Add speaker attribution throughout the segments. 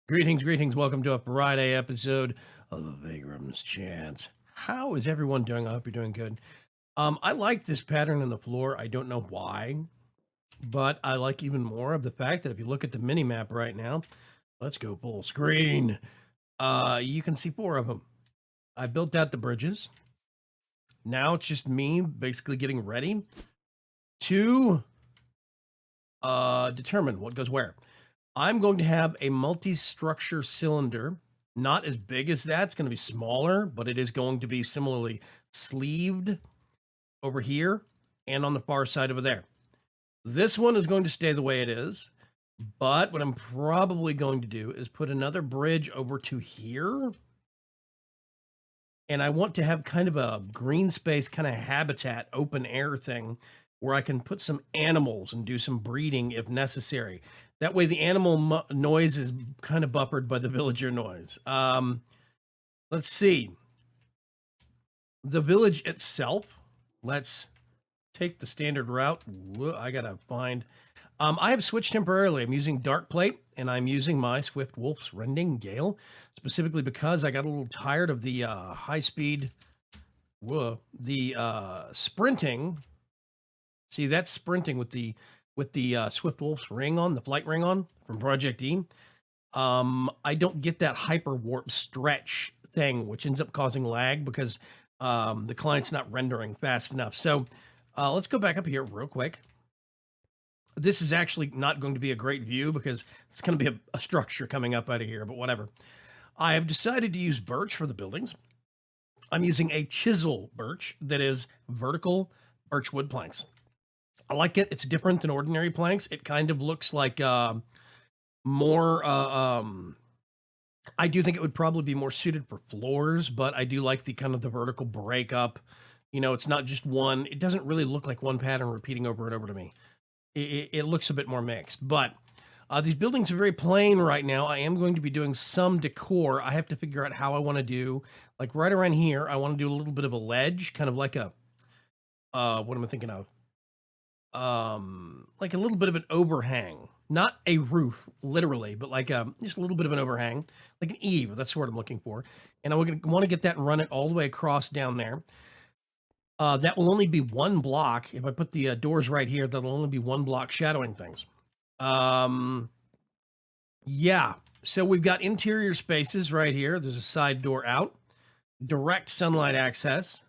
Speaker 1: Greetings, greetings. Welcome to a Friday episode of the Vaygrim's Chance. How is everyone doing? I hope you're doing good. I like this pattern in the floor. I don't know why, but I like even more of the fact that if you look at the mini map right now, let's go full screen. You can see four of them. I built out the bridges. Now it's just me basically getting ready to determine what goes where. I'm going to have a multi-structure cylinder, not as big as that. It's going to be smaller, but it is going to be similarly sleeved over here and on the far side over there. This one is going to stay the way it is, but what I'm probably going to do is put another bridge over to here. And I want to have kind of a green space, kind of habitat, open air thing where I can put some animals and do some breeding if necessary. That way, the animal noise is kind of buffered by the villager noise. Let's see. The village itself, let's take the standard route. I gotta find. I have switched temporarily. I'm using Dark Plate, and I'm using my Swift Wolf's Rending Gale, specifically because I got a little tired of the high speed, sprinting. See, that's sprinting with the Swift Wolf's ring on, the flight ring on from Project E. I don't get that hyper warp stretch thing, which ends up causing lag because the client's not rendering fast enough. So let's go back up here real quick. This is actually not going to be a great view because it's going to be a structure coming up out of here, but whatever. I have decided to use birch for the buildings. I'm using a chisel birch that is vertical birchwood planks. I like it. It's different than ordinary planks. It kind of looks like more. I do think it would probably be more suited for floors, but I do like the kind of the vertical breakup. You know, it's not just one. It doesn't really look like one pattern repeating over and over to me. It looks a bit more mixed, but these buildings are very plain right now. I am going to be doing some decor. I have to figure out how I want to do, like right around here. I want to do a little bit of a ledge, kind of like a, what am I thinking of? Like a little bit of an overhang, not a roof, literally, but like just a little bit of an overhang, like an eave. That's what I'm looking for. And I want to get that and run it all the way across down there. That will only be one block. If I put the doors right here, that'll only be one block shadowing things. Um, yeah. So we've got interior spaces right here. There's a side door out, direct sunlight access,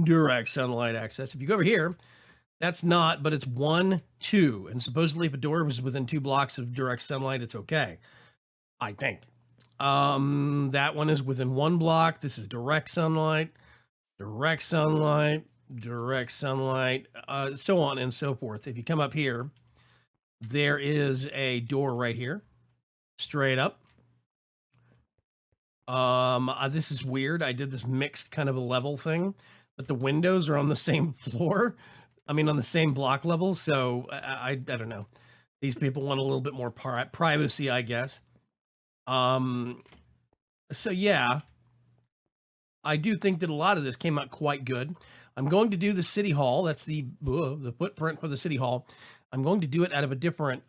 Speaker 1: direct sunlight access. If you go over here, that's not, but it's 1, 2, and supposedly if a door was within 2 blocks of direct sunlight, it's okay, I think. That one is within 1 block. This is direct sunlight, direct sunlight, direct sunlight, so on and so forth. If you come up here, there is a door right here, straight up. This is weird. I did this mixed kind of a level thing, but the windows are on the same floor. I mean, on the same block level. So I don't know. These people want a little bit more privacy, I guess. So yeah, I do think that a lot of this came out quite good. I'm going to do the city hall. That's the footprint for the city hall. I'm going to do it out of a different,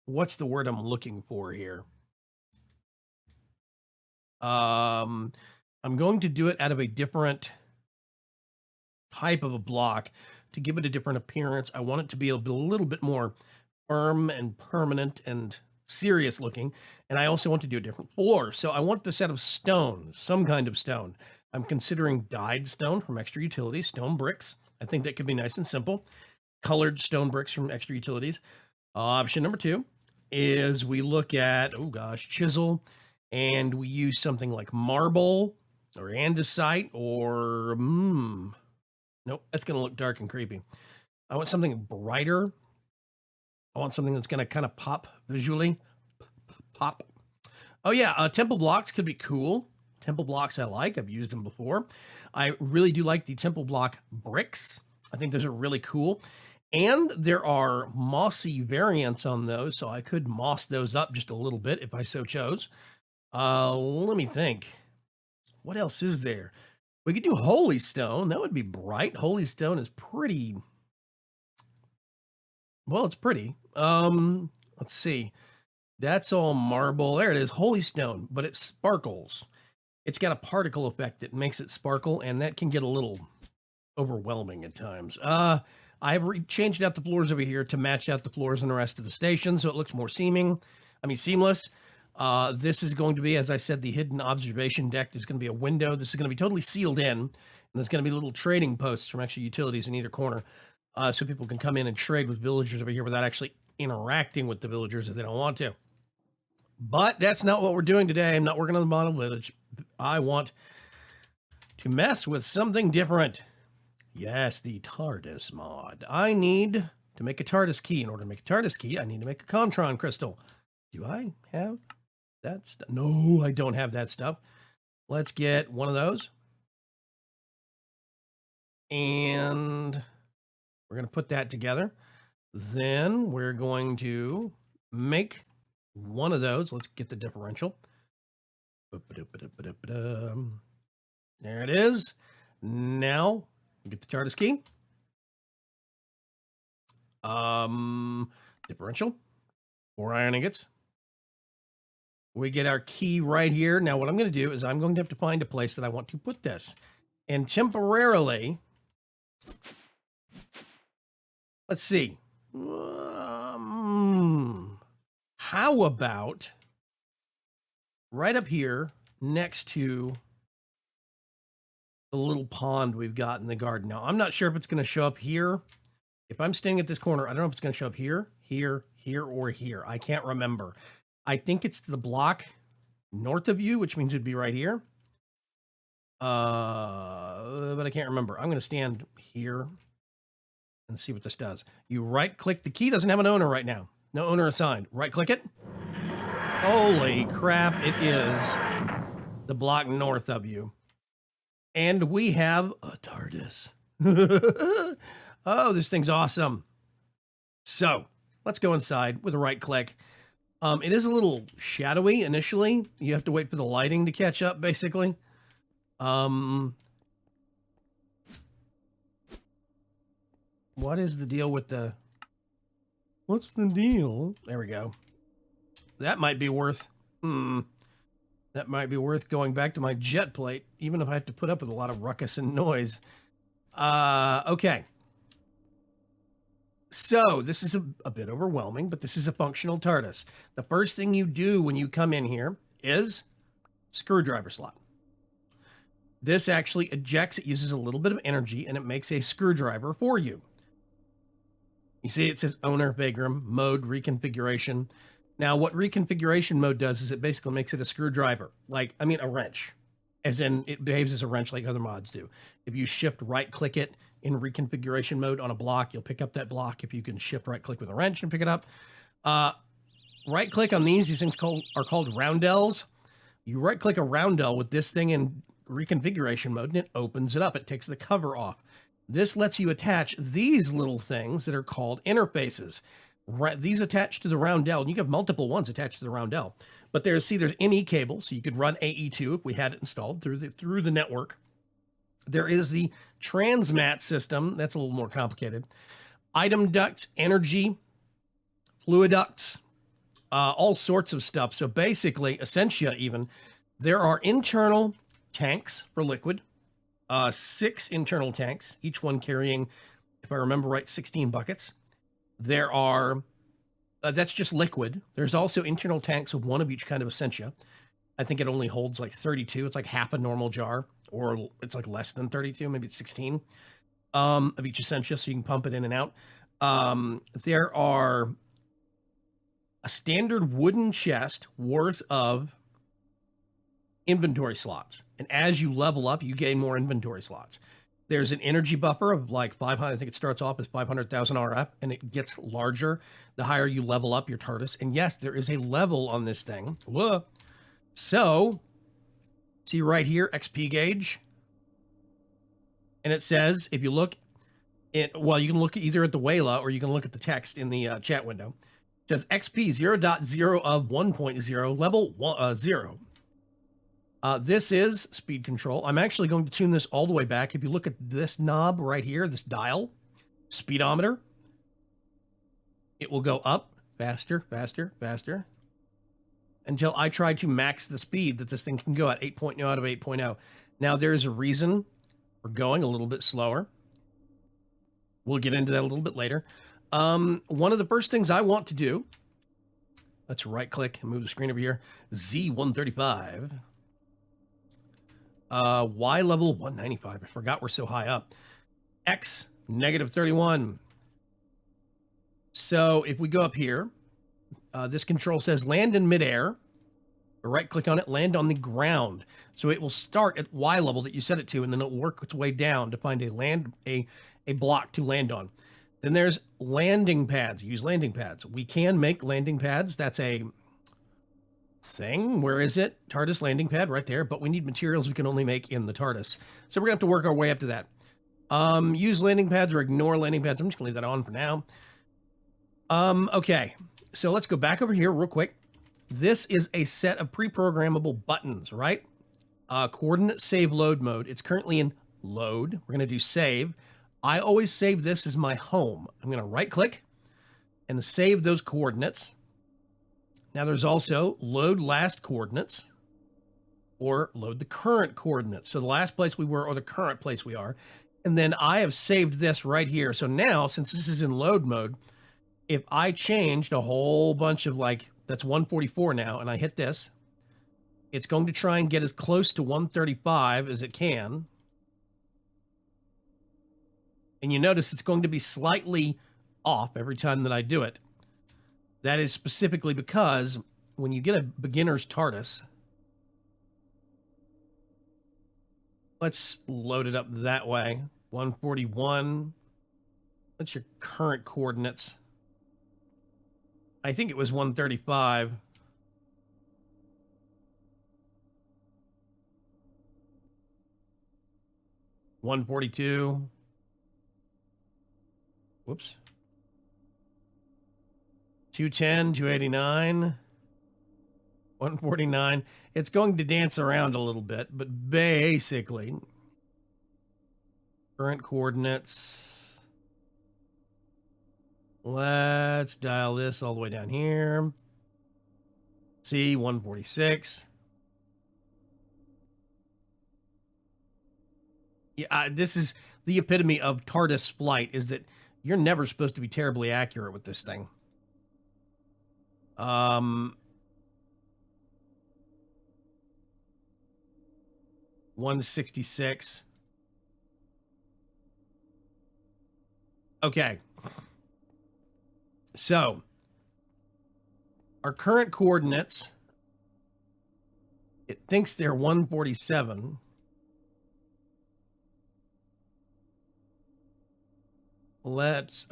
Speaker 1: what's the word I'm looking for here? I'm going to do it out of a different type of a block to give it a different appearance. I want it to be a little bit more firm and permanent and serious looking. And I also want to do a different floor. So I want the set of stones, some kind of stone. I'm considering dyed stone from Extra Utilities, stone bricks. I think that could be nice and simple. Colored stone bricks from Extra Utilities. Option number 2 is we look at, oh gosh, chisel, and we use something like marble or andesite or, nope, that's going to look dark and creepy. I want something brighter. I want something that's going to kind of pop visually. Pop. Oh yeah, temple blocks could be cool. Temple blocks I like. I've used them before. I really do like the temple block bricks. I think those are really cool. And there are mossy variants on those, so I could moss those up just a little bit if I so chose. Let me think. What else is there? We could do holy stone. That would be bright. Holy stone is pretty. Well, it's pretty. Let's see. That's all marble. There it is, holy stone, but it sparkles. It's got a particle effect that makes it sparkle, and that can get a little overwhelming at times. I've changed out the floors over here to match out the floors in the rest of the station, so it looks more seamless. This is going to be, as I said, the hidden observation deck. There's going to be a window. This is going to be totally sealed in, and there's going to be little trading posts from actual utilities in either corner, so people can come in and trade with villagers over here without actually interacting with the villagers if they don't want to. But that's not what we're doing today. I'm not working on the model village. I want to mess with something different. Yes, the TARDIS mod. I need to make a TARDIS key. In order to make a TARDIS key, I need to make a Contron crystal. Do I have that stuff? No, I don't have that stuff. Let's get one of those. And we're going to put that together. Then we're going to make one of those. Let's get the differential. There it is. Now, get the TARDIS key. Differential. 4 iron ingots. We get our key right here. Now, what I'm going to do is I'm going to have to find a place that I want to put this. And temporarily, let's see. How about right up here next to the little pond we've got in the garden? Now, I'm not sure if it's going to show up here. If I'm standing at this corner, I don't know if it's going to show up here, here, or here. I can't remember. I think it's the block north of you, which means it'd be right here. But I can't remember. I'm going to stand here and see what this does. You right-click. The key doesn't have an owner right now. No owner assigned. Right-click it. Holy crap, it is the block north of you. And we have a TARDIS. Oh, this thing's awesome. So, let's go inside with a right-click. It is a little shadowy initially. You have to wait for the lighting to catch up, basically. What is the deal with the... What's the deal? There we go. That might be worth... That might be worth going back to my jet plate, even if I have to put up with a lot of ruckus and noise. Okay. So, this is a bit overwhelming, but this is a functional TARDIS. The first thing you do when you come in here is screwdriver slot. This actually ejects, it uses a little bit of energy, and it makes a screwdriver for you. You see it says owner, Vaygrim, mode, reconfiguration. Now, what reconfiguration mode does is it basically makes it a screwdriver, like, I mean, a wrench, as in it behaves as a wrench like other mods do. If you shift right-click it in reconfiguration mode on a block, you'll pick up that block. If you can shift right-click with a wrench and pick it up. Right-click on these things are called roundels. You right-click a roundel with this thing in reconfiguration mode, and it opens it up. It takes the cover off. This lets you attach these little things that are called interfaces. These attach to the roundel, and you have multiple ones attached to the roundel. But there's ME cable, so you could run AE2 if we had it installed through the network. There is the transmat system. That's a little more complicated. Item ducts, energy, fluid ducts, all sorts of stuff. So basically, Essentia even, there are internal tanks for liquid, 6 internal tanks, each one carrying, if I remember right, 16 buckets. There are, that's just liquid. There's also internal tanks of one of each kind of Essentia. I think it only holds like 32. It's like half a normal jar, or it's like less than 32, maybe it's 16 of each Essentia, so you can pump it in and out. There are a standard wooden chest worth of inventory slots. And as you level up, you gain more inventory slots. There's an energy buffer of like 500. I think it starts off as 500,000 RF, and it gets larger the higher you level up your TARDIS. And yes, there is a level on this thing. Whoa. So, see right here, XP gauge. And it says, if you look well, you can look either at the Wayla or you can look at the text in the chat window. It says XP 0.0 of 1.0, level 0. This is speed control. I'm actually going to tune this all the way back. If you look at this knob right here, this dial, speedometer, it will go up faster, faster, faster. until I try to max the speed that this thing can go at 8.0 out of 8.0. Now, there's a reason we're going a little bit slower. We'll get into that a little bit later. One of the first things I want to do, let's right click and move the screen over here. Z135. Y level 195. I forgot we're so high up. X -31. So if we go up here, this control says land in midair. Right click on it, land on the ground. So it will start at Y level that you set it to, and then it'll work its way down to find a block to land on. Then there's landing pads. Use landing pads. We can make landing pads. That's a thing. Where is it? TARDIS landing pad right there. But we need materials we can only make in the TARDIS. So we're going to have to work our way up to that. Use landing pads or ignore landing pads. I'm just going to leave that on for now. Okay. So let's go back over here real quick. This is a set of pre-programmable buttons, right? Coordinate save load mode. It's currently in load. We're going to do save. I always save this as my home. I'm going to right click and save those coordinates. Now there's also load last coordinates or load the current coordinates. So the last place we were or the current place we are. And then I have saved this right here. So now, since this is in load mode, if I changed a whole bunch of that's 144 now, and I hit this, it's going to try and get as close to 135 as it can. And you notice it's going to be slightly off every time that I do it. That is specifically because when you get a beginner's TARDIS, let's load it up that way. 141. What's your current coordinates? I think it was 135. $142. Whoops. 210, 289, 149. It's going to dance around a little bit, but basically, current coordinates. Let's dial this all the way down here. See, 146. Yeah, this is the epitome of TARDIS flight, is that you're never supposed to be terribly accurate with this thing. 166. Okay. So, our current coordinates, it thinks they're 147. Let's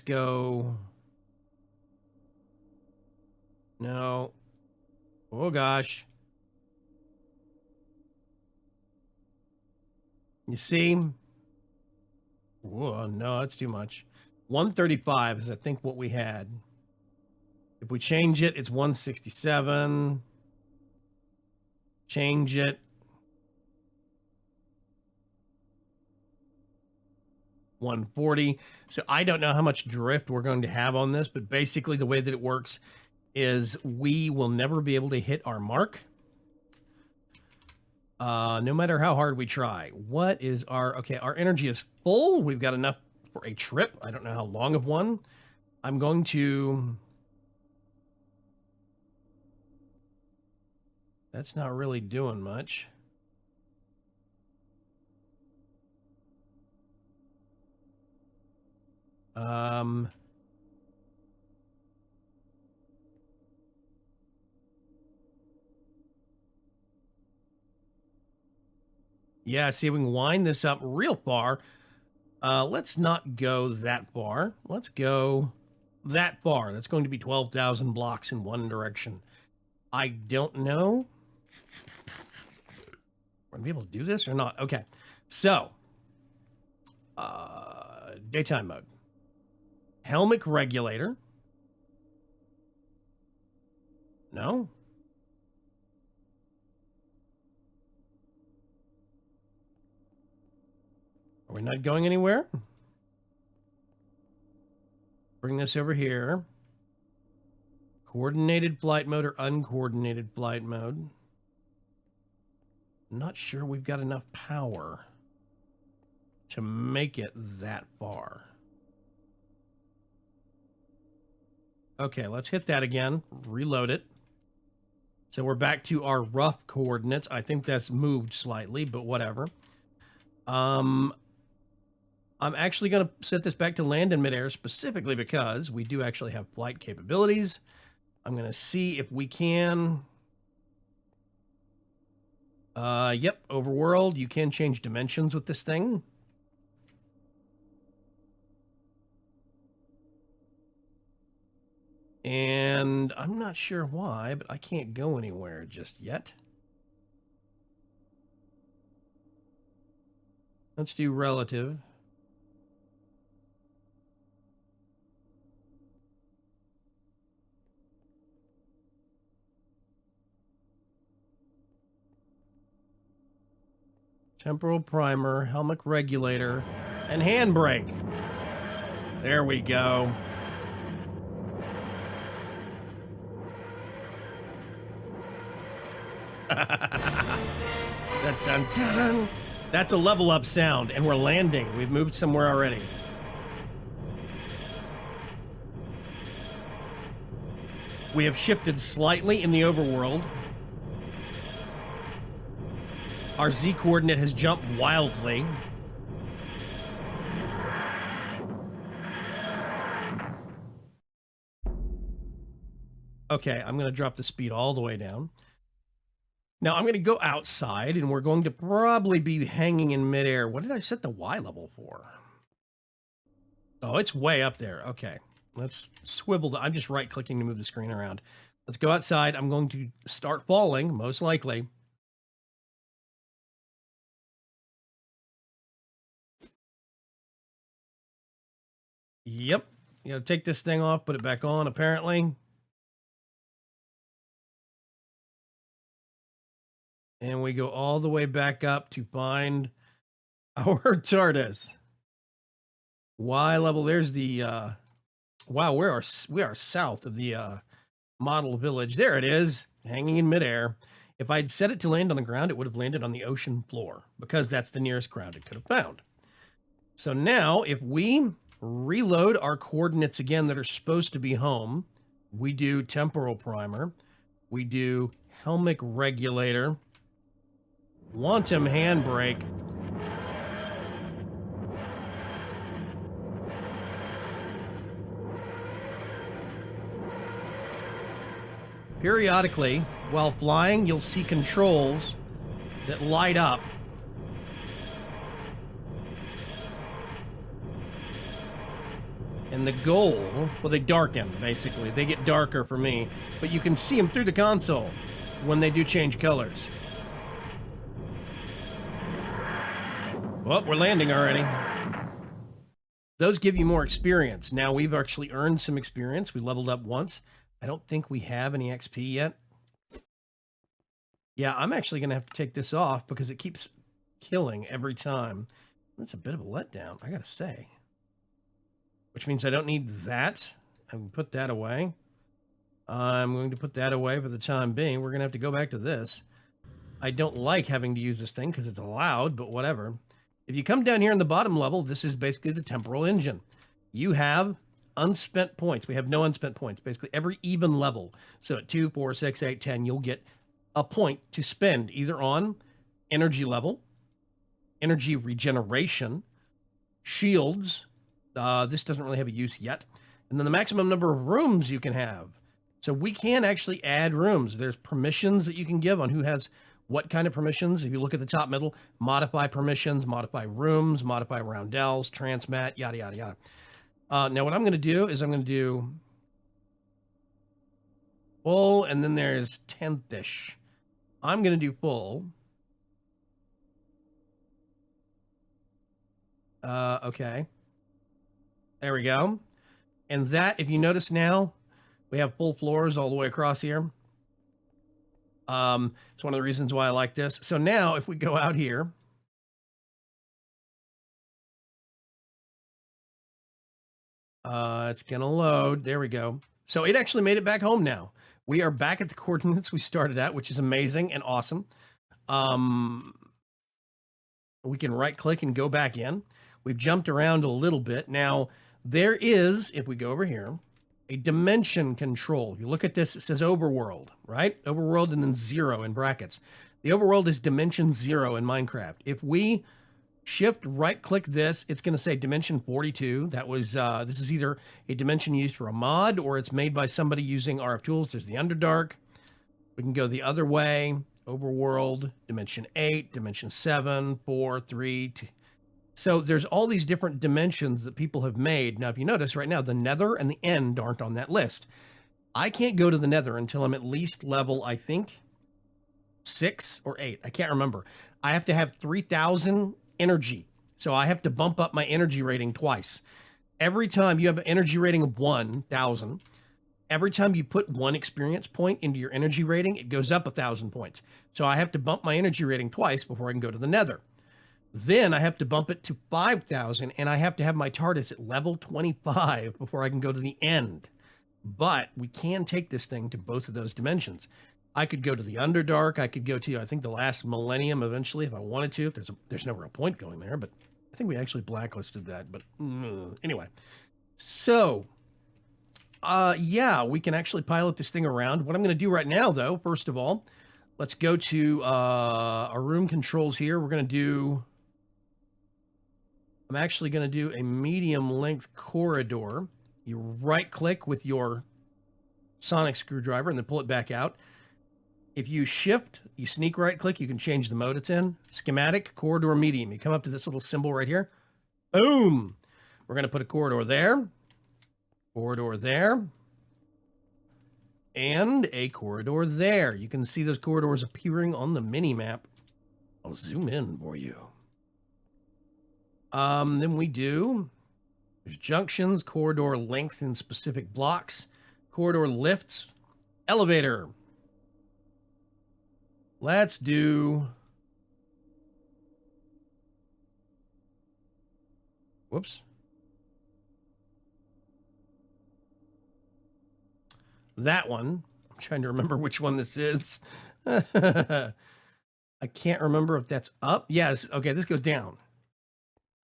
Speaker 1: go. No. Oh, gosh. You see? Whoa, no, that's too much. 135 is, I think, what we had. If we change it, it's 167. Change it. 140. So I don't know how much drift we're going to have on this, but basically the way that it works is we will never be able to hit our mark. No matter how hard we try. What is our energy is full. We've got enough for a trip. I don't know how long of one. I'm going to... That's not really doing much. Yeah, see, we can wind this up real far. Let's not go that far. Let's go that far. That's going to be 12,000 blocks in one direction. I don't know. We're going to be able to do this or not. Okay. So, daytime mode. Helmic regulator. No. Are we not going anywhere? Bring this over here. Coordinated flight mode or uncoordinated flight mode. Not sure we've got enough power to make it that far. Okay, let's hit that again. Reload it. So we're back to our rough coordinates. I think that's moved slightly, but whatever. I'm actually going to set this back to land in midair specifically because we do actually have flight capabilities. I'm going to see if we can... Yep, overworld. You can change dimensions with this thing. And I'm not sure why, but I can't go anywhere just yet. Let's do relative. Temporal primer, helmet regulator, and handbrake. There we go. Dun, dun, dun. That's a level up sound, and we're landing. We've moved somewhere already. We have shifted slightly in the overworld. Our Z coordinate has jumped wildly. Okay, I'm going to drop the speed all the way down. Now I'm going to go outside, and we're going to probably be hanging in midair. What did I set the Y level for? Oh, it's way up there. Okay, let's swivel. I'm just right-clicking to move the screen around. Let's go outside. I'm going to start falling, most likely. Yep. You got to take this thing off, put it back on, apparently. And we go all the way back up to find our TARDIS. Y level. There's the wow, we are south of the model village. There it is, hanging in midair. If I'd set it to land on the ground, it would have landed on the ocean floor because that's the nearest ground it could have found. So now if we reload our coordinates again that are supposed to be home, we do temporal primer, we do helmet regulator, quantum handbrake, periodically, while flying, you'll see controls that light up. And the goal, well, they darken, basically. They get darker for me, but you can see them through the console when they do change colors. Well, we're landing already. Those give you more experience. Now we've actually earned some experience. We leveled up once. I don't think we have any XP yet. Yeah, I'm actually going to have to take this off because it keeps killing every time. That's a bit of a letdown, I got to say. Which means I don't need that. I can put that away. I'm going to put that away for the time being. We're going to have to go back to this. I don't like having to use this thing because it's loud, but whatever. If you come down here in the bottom level, this is basically the temporal engine. You have unspent points. We have no unspent points. Basically, every even level. So at 2, 4, 6, 8, 10, you'll get a point to spend either on energy level, energy regeneration, shields. This doesn't really have a use yet. And then the maximum number of rooms you can have. So we can actually add rooms. There's permissions that you can give on who has what kind of permissions. If you look at the top middle, modify permissions, modify rooms, modify roundels, transmat, yada, yada, yada. Now what I'm going to do is I'm going to do full, and then there's 10th-ish. I'm going to do full. Okay. There we go. And that, if you notice now, we have full floors all the way across here. It's one of the reasons why I like this. So now if we go out here, it's going to load. There we go. So it actually made it back home now. We are back at the coordinates we started at, which is amazing and awesome. We can right click and go back in. We've jumped around a little bit. Now, there is, if we go over here, a dimension control. You look at this, it says overworld, right? Overworld and then 0 in brackets. The overworld is dimension 0 in Minecraft. If we shift right click this, it's going to say dimension 42. That was, this is either a dimension used for a mod or it's made by somebody using RF tools. There's the Underdark. We can go the other way. Overworld, dimension 8, dimension 7, 4, 3, 2. So there's all these different dimensions that people have made. Now, if you notice right now, the Nether and the End aren't on that list. I can't go to the Nether until I'm at least level, I think, 6 or 8. I can't remember. I have to have 3,000 energy. So I have to bump up my energy rating twice. Every time you have an energy rating of 1,000, every time you put 1 experience point into your energy rating, it goes up 1,000 points. So I have to bump my energy rating twice before I can go to the Nether. Then I have to bump it to 5,000, and I have to have my TARDIS at level 25 before I can go to the End. But we can take this thing to both of those dimensions. I could go to the Underdark. I could go to, I think, the last millennium eventually if I wanted to. There's no real point going there, but I think we actually blacklisted that. But anyway, so yeah, we can actually pilot this thing around. What I'm going to do right now, though, first of all, let's go to our room controls here. We're going to do, I'm actually going to do a medium length corridor. You right click with your sonic screwdriver and then pull it back out. If you shift, you sneak right click, you can change the mode it's in. Schematic, corridor, medium. You come up to this little symbol right here. Boom. We're going to put a corridor there, and a corridor there. You can see those corridors appearing on the mini map. I'll zoom in for you. Then we do, there's junctions, corridor length in specific blocks, corridor lifts, elevator. Let's do, whoops. That one. I'm trying to remember which one this is. I can't remember if that's up. Yes. Okay, this goes down.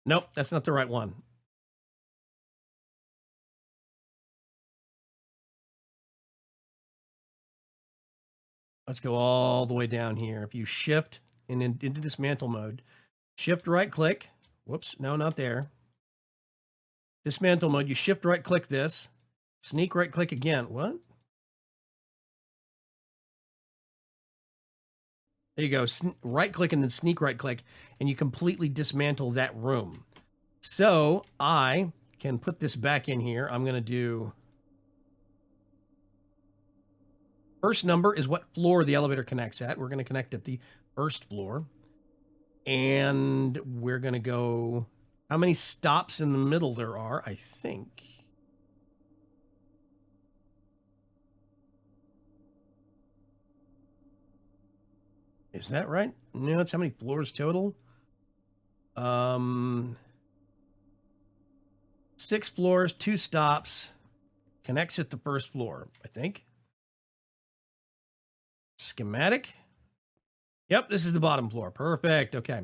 Speaker 1: Nope, that's not the right one. Let's go all the way down here. If you shift into dismantle mode, shift right click. Whoops, no, not there. Dismantle mode, you shift right click this. Sneak right click again. What? There you go. Right click and then sneak right click, and you completely dismantle that room. So I can put this back in here. I'm going to do, first number is what floor the elevator connects at. We're going to connect at the first floor. And we're going to go, how many stops in the middle there are, I think. Is that right? No, it's how many floors total. 6 floors, 2 stops, connects at the first floor, I think. Schematic. Yep, this is the bottom floor. Perfect. Okay.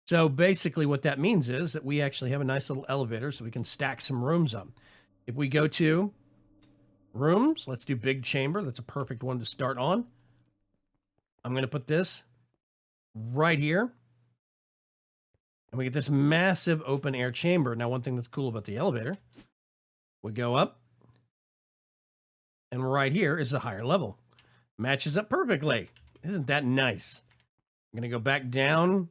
Speaker 1: So basically what that means is that we actually have a nice little elevator so we can stack some rooms up. If we go to rooms, let's do big chamber. That's a perfect one to start on. I'm going to put this right here. And we get this massive open air chamber. Now, one thing that's cool about the elevator, we go up, and right here is the higher level. Matches up perfectly. Isn't that nice? I'm going to go back down.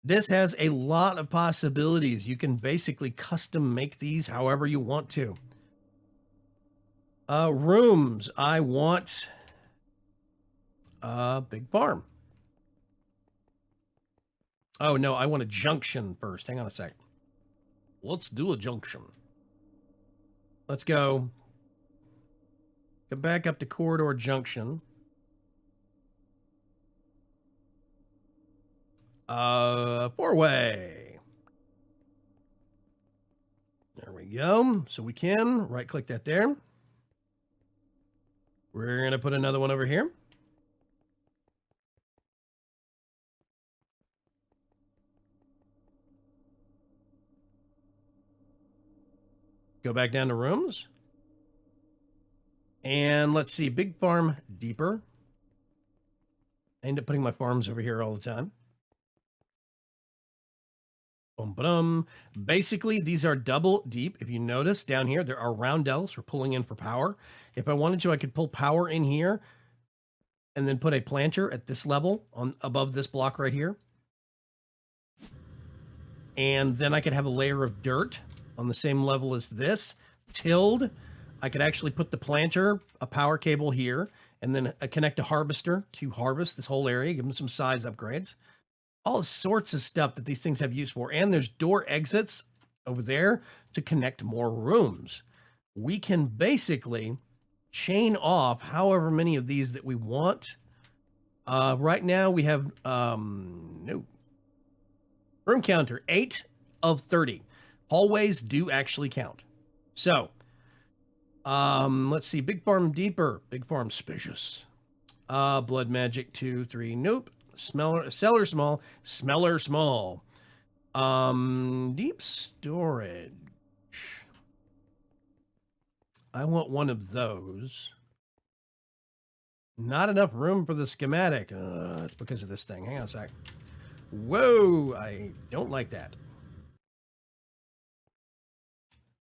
Speaker 1: This has a lot of possibilities. You can basically custom make these however you want to. Rooms. I want a big farm. Oh, no, I want a junction first. Hang on a sec. Let's do a junction. Let's go back up to corridor junction. Four-way. There we go. So we can right-click that there. We're going to put another one over here. Go back down to rooms. And let's see, big farm deeper. I end up putting my farms over here all the time. Basically, these are double deep. If you notice down here, there are roundels for pulling in for power. If I wanted to, I could pull power in here and then put a planter at this level on above this block right here. And then I could have a layer of dirt on the same level as this. Tilled, I could actually put the planter, a power cable here, and then connect a harvester to harvest this whole area, give them some size upgrades. All sorts of stuff that these things have use for. And there's door exits over there to connect more rooms. We can basically chain off however many of these that we want. Right now we have, no. Room counter, 8 of 30. Hallways do actually count. So, let's see. Big farm deeper. Big farm spacious. Blood magic 2, 3. Nope. Cellar small. Smeller small. Deep storage. I want one of those. Not enough room for the schematic. It's because of this thing. Hang on a sec. Whoa, I don't like that.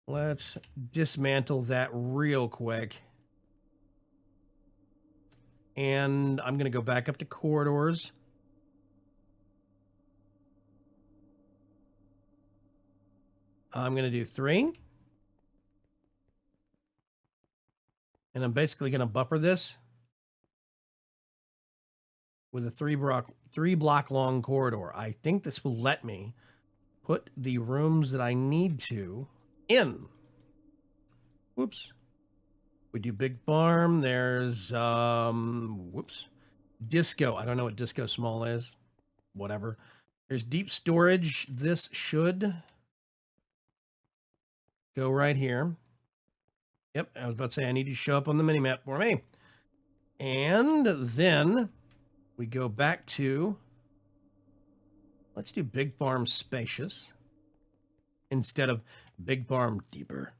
Speaker 1: Let's dismantle that real quick. And I'm going to go back up to corridors. I'm going to do 3. And I'm basically going to buffer this with a 3 block long corridor. I think this will let me put the rooms that I need to in. Whoops. We do big farm. There's, whoops. Disco. I don't know what disco small is. Whatever. There's deep storage. This should go right here. Yep, I was about to say I need to show up on the minimap for me. And then we go back to, let's do big farm spacious instead of big farm deeper.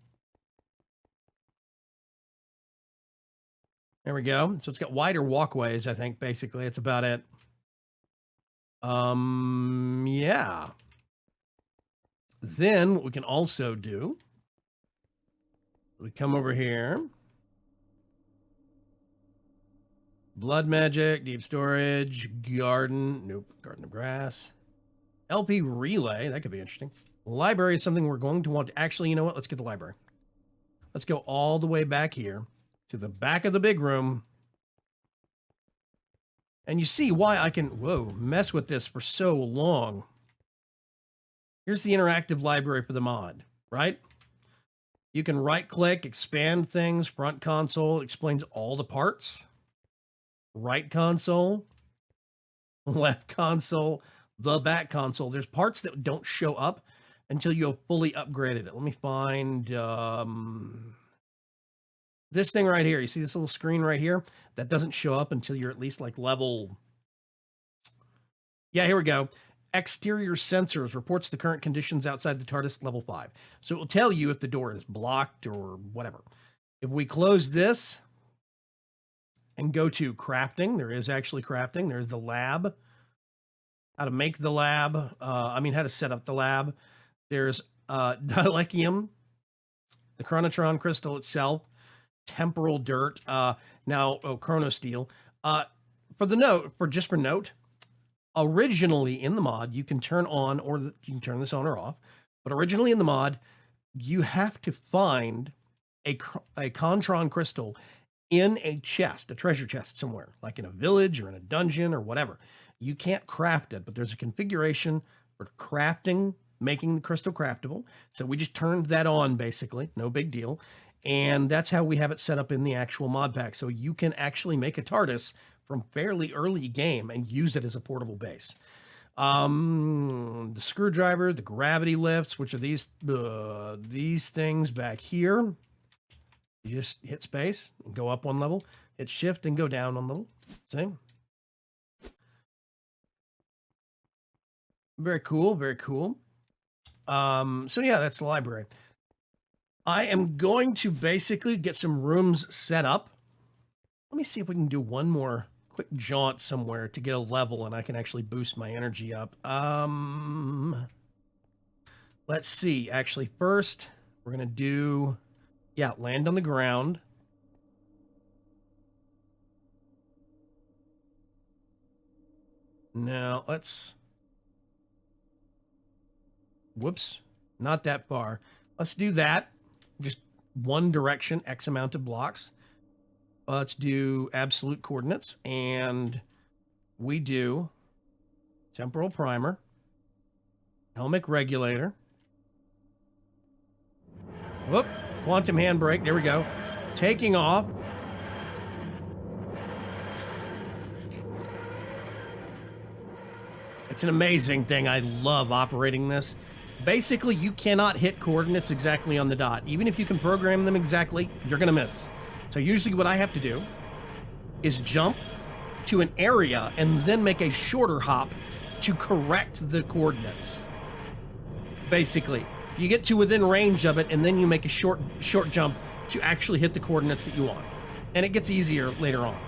Speaker 1: There we go. So it's got wider walkways, I think, basically. That's about it. Yeah. Then what we can also do, we come over here. Blood magic, deep storage, garden. Nope, garden of grass. LP relay, that could be interesting. Library is something we're going to want to, actually, you know what? Let's get the library. Let's go all the way back here to the back of the big room. And you see why I can, whoa, mess with this for so long. Here's the interactive library for the mod, right? You can right click, expand things, front console, explains all the parts. Right console, left console, the back console. There's parts that don't show up until you have fully upgraded it. Let me find this thing right here. You see this little screen right here? That doesn't show up until you're at least like level. Yeah, here we go. Exterior sensors reports the current conditions outside the TARDIS level 5. So it will tell you if the door is blocked or whatever. If we close this and go to crafting, there is actually crafting. There's the lab. How to make the lab. How to set up the lab. There's dilithium, the chronotron crystal itself, temporal dirt, chronosteel. For note, originally in the mod, you can turn on, or you can turn this on or off, but originally in the mod, you have to find a chronotron crystal in a chest, a treasure chest somewhere, like in a village or in a dungeon or whatever. You can't craft it, but there's a configuration for crafting, making the crystal craftable. So we just turned that on, basically, no big deal. And that's how we have it set up in the actual mod pack. So you can actually make a TARDIS from fairly early game and use it as a portable base. The screwdriver, the gravity lifts, which are these things back here. You just hit space and go up one level. Hit shift and go down on the, see? Very cool, very cool. So yeah, that's the library. I am going to basically get some rooms set up. Let me see if we can do one more quick jaunt somewhere to get a level and I can actually boost my energy up. Let's see. Actually, first, we're going to do, yeah, land on the ground. Now, let's, whoops, not that far. Let's do that. Just one direction, X amount of blocks. Let's do absolute coordinates, and we do temporal primer, helmic regulator. Whoop, quantum handbrake, there we go. Taking off. It's an amazing thing. I love operating this. Basically, you cannot hit coordinates exactly on the dot. Even if you can program them exactly, you're going to miss. So usually what I have to do is jump to an area and then make a shorter hop to correct the coordinates. Basically, you get to within range of it and then you make a short jump to actually hit the coordinates that you want. And it gets easier later on.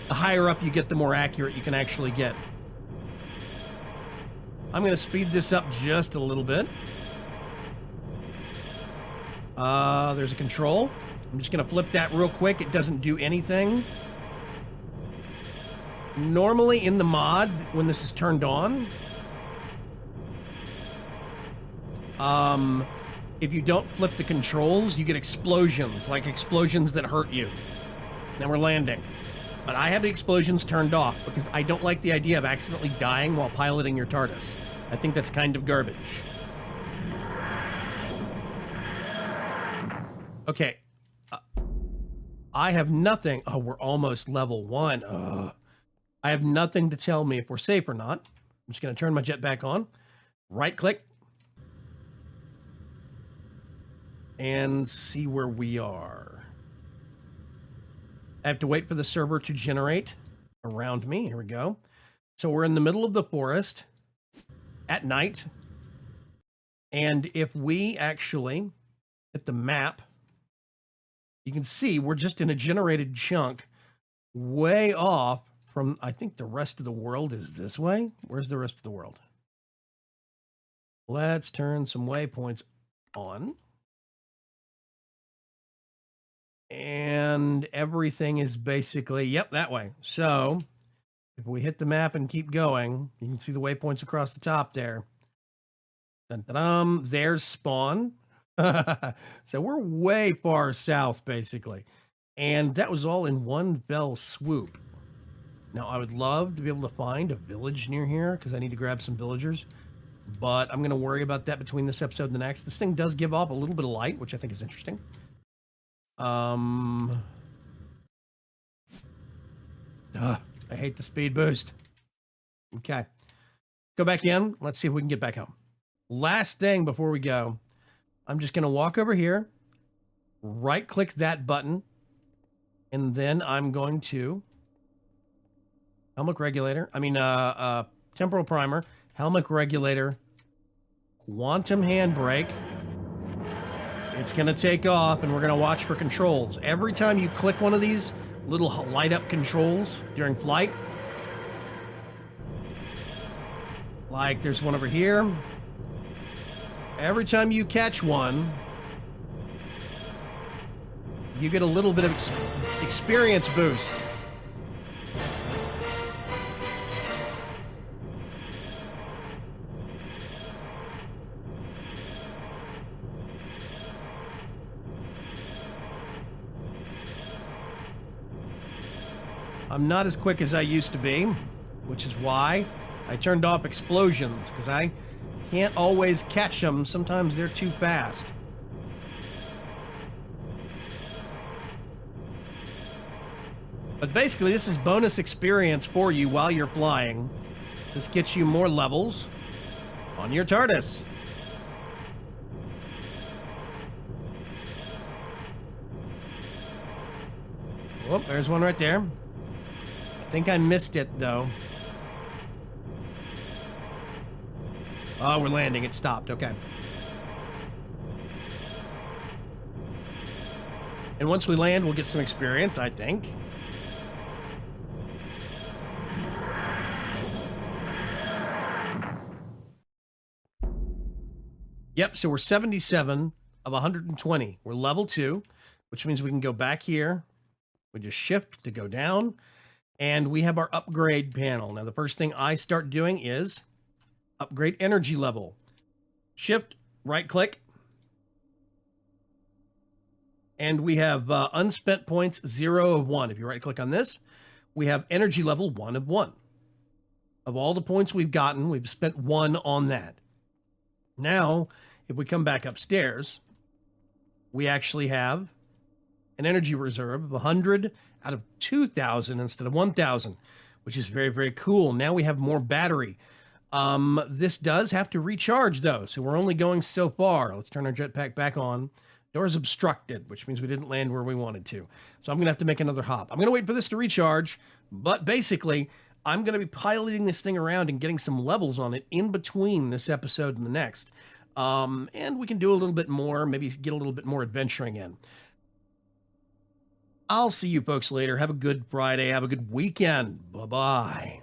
Speaker 1: The higher up you get, the more accurate you can actually get. I'm going to speed this up just a little bit. There's a control. I'm just going to flip that real quick. It doesn't do anything. Normally in the mod, when this is turned on, if you don't flip the controls, you get explosions, like explosions that hurt you. Now we're landing. But I have the explosions turned off because I don't like the idea of accidentally dying while piloting your TARDIS. I think that's kind of garbage. Okay. I have nothing. Oh, we're almost level 1. I have nothing to tell me if we're safe or not. I'm just going to turn my jet back on. Right click. And see where we are. I have to wait for the server to generate around me. Here we go. So we're in the middle of the forest at night. And if we actually hit the map, you can see we're just in a generated chunk way off from, I think the rest of the world is this way. Where's the rest of the world? Let's turn some waypoints on. And everything is basically, yep, that way. So if we hit the map and keep going, you can see the waypoints across the top there. Dun, dun, dun, there's spawn. So we're way far south, basically. And that was all in one fell swoop. Now, I would love to be able to find a village near here because I need to grab some villagers. But I'm going to worry about that between this episode and the next. This thing does give off a little bit of light, which I think is interesting. I hate the speed boost. Okay. Go back in. Let's see if we can get back home. Last thing before we go, I'm just going to walk over here, right click that button, and then I'm going to helmic regulator. Temporal primer, helmic regulator, quantum handbrake. It's going to take off, and we're going to watch for controls. Every time you click one of these little light up controls during flight, like there's one over here. Every time you catch one, you get a little bit of experience boost. I'm not as quick as I used to be, which is why I turned off explosions, because I can't always catch them. Sometimes they're too fast. But basically, this is bonus experience for you while you're flying. This gets you more levels on your TARDIS. There's one right there. I think I missed it, though. Oh, we're landing. It stopped. Okay. And once we land, we'll get some experience, I think. Yep, so we're 77 of 120. We're level 2, which means we can go back here. We just shift to go down, and we have our upgrade panel. Now, the first thing I start doing is upgrade energy level. Shift, right-click, and we have unspent points 0 of 1. If you right-click on this, we have energy level 1 of 1. Of all the points we've gotten, we've spent 1 on that. Now, if we come back upstairs, we actually have an energy reserve of 100 out of 2,000 instead of 1,000, which is very, very cool. Now we have more battery. This does have to recharge, though, so we're only going so far. Let's turn our jetpack back on. Door's obstructed, which means we didn't land where we wanted to. So I'm going to have to make another hop. I'm going to wait for this to recharge, but basically, I'm going to be piloting this thing around and getting some levels on it in between this episode and the next. And we can do a little bit more, maybe get a little bit more adventuring in. I'll see you folks later. Have a good Friday. Have a good weekend. Bye-bye.